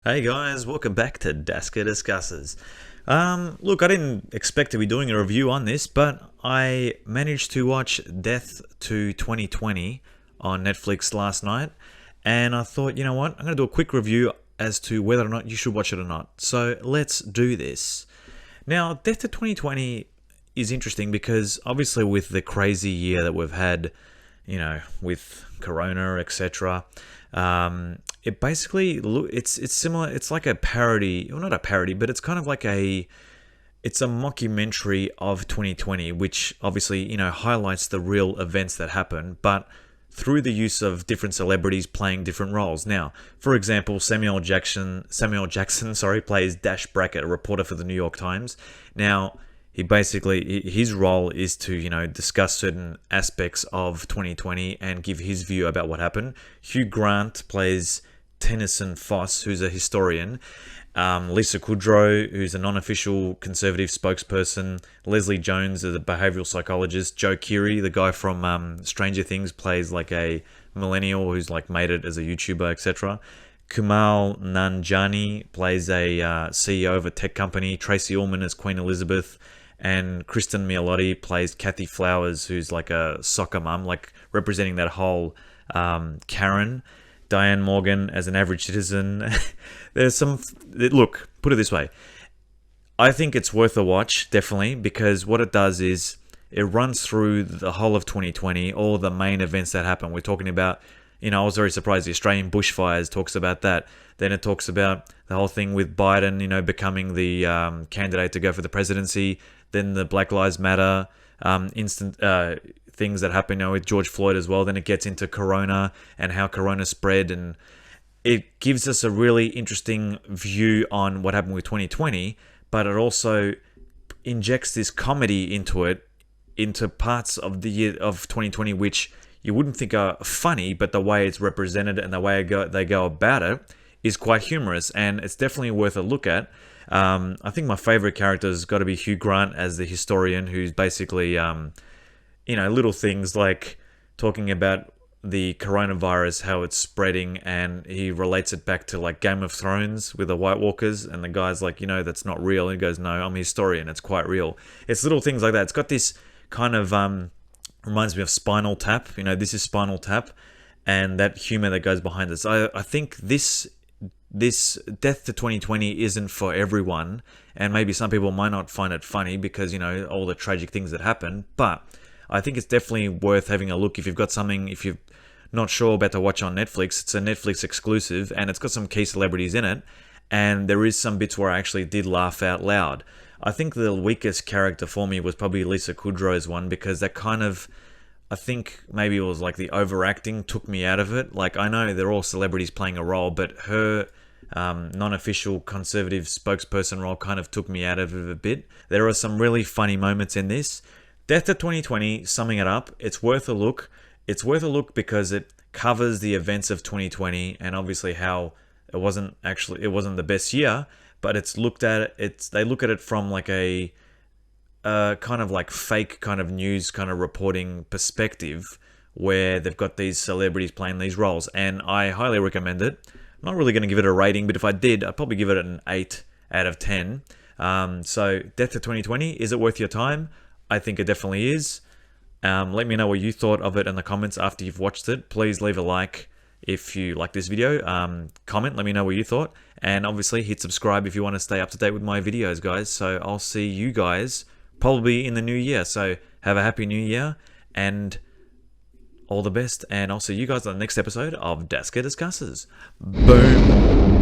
Hey guys, welcome back to DAska Discusses. Look, I didn't expect to be doing a review on this, but I managed to watch Death to 2020 on Netflix last night, and I thought, you know what, I'm going to do a quick review as to whether or not you should watch it or not. So let's do this. Now, Death to 2020 is interesting because obviously with the crazy year that we've had, with Corona, etc. It basically it's similar. It's like a parody, well, not a parody, but it's kind of like it's a mockumentary of 2020, which obviously highlights the real events that happen, but through the use of different celebrities playing different roles. Now, for example, Samuel Jackson, plays Dash Brackett, a reporter for the New York Times. Now, his role is to discuss certain aspects of 2020 and give his view about what happened. Hugh Grant plays Tennyson Foss, who's a historian. Lisa Kudrow, who's a non-official conservative spokesperson. Leslie Jones is a behavioral psychologist. Joe Keery, the guy from Stranger Things, plays like a millennial who's like made it as a YouTuber, etc. Kumail Nanjiani plays a CEO of a tech company. Tracy Ullman is Queen Elizabeth. And Kristen Mialotti plays Kathy Flowers, who's like a soccer mum, like representing that whole Karen. Diane Morgan as an average citizen. Look, put it this way. I think it's worth a watch, definitely, because what it does is it runs through the whole of 2020, all the main events that happen. We're talking about, I was very surprised the Australian bushfires talks about that. Then it talks about the whole thing with Biden, becoming the candidate to go for the presidency. Then the Black Lives Matter things that happen with George Floyd as well. Then it gets into Corona and how Corona spread, and it gives us a really interesting view on what happened with 2020, but it also injects this comedy into parts of the year of 2020 which you wouldn't think are funny, but the way it's represented and the way they go about it is quite humorous, and it's definitely worth a look at. I think my favorite character has got to be Hugh Grant as the historian, who's basically little things like talking about the coronavirus, how it's spreading, and he relates it back to like Game of Thrones with the White Walkers, and the guy's like, that's not real. And he goes, no, I'm a historian, it's quite real. It's little things like that. It's got this kind of reminds me of Spinal Tap. This is Spinal Tap, and that humor that goes behind this. I think this Death to 2020 isn't for everyone, and maybe some people might not find it funny because all the tragic things that happen, but I think it's definitely worth having a look if you've got something, if you're not sure about to watch on Netflix. It's a Netflix exclusive, and it's got some key celebrities in it, and there is some bits where I actually did laugh out loud. I think the weakest character for me was probably Lisa Kudrow's one, because that kind of, I think maybe it was like the overacting took me out of it. Like, I know they're all celebrities playing a role, but her non-official conservative spokesperson role kind of took me out of it a bit. There are some really funny moments in this. Death to 2020, summing it up, it's worth a look. It's worth a look because it covers the events of 2020, and obviously how it wasn't the best year, but they look at it from like a kind of like fake kind of news kind of reporting perspective, where they've got these celebrities playing these roles, and I highly recommend it. I'm not really going to give it a rating, but if I did, I'd probably give it an 8 out of 10. So Death to 2020, is it worth your time? I think it definitely is. Let me know what you thought of it in the comments after you've watched it. Please leave a like if you like this video. Comment, let me know what you thought. And obviously hit subscribe if you want to stay up to date with my videos, guys. So I'll see you guys probably in the new year. So have a happy new year and all the best. And I'll see you guys on the next episode of DAska Discusses. Boom.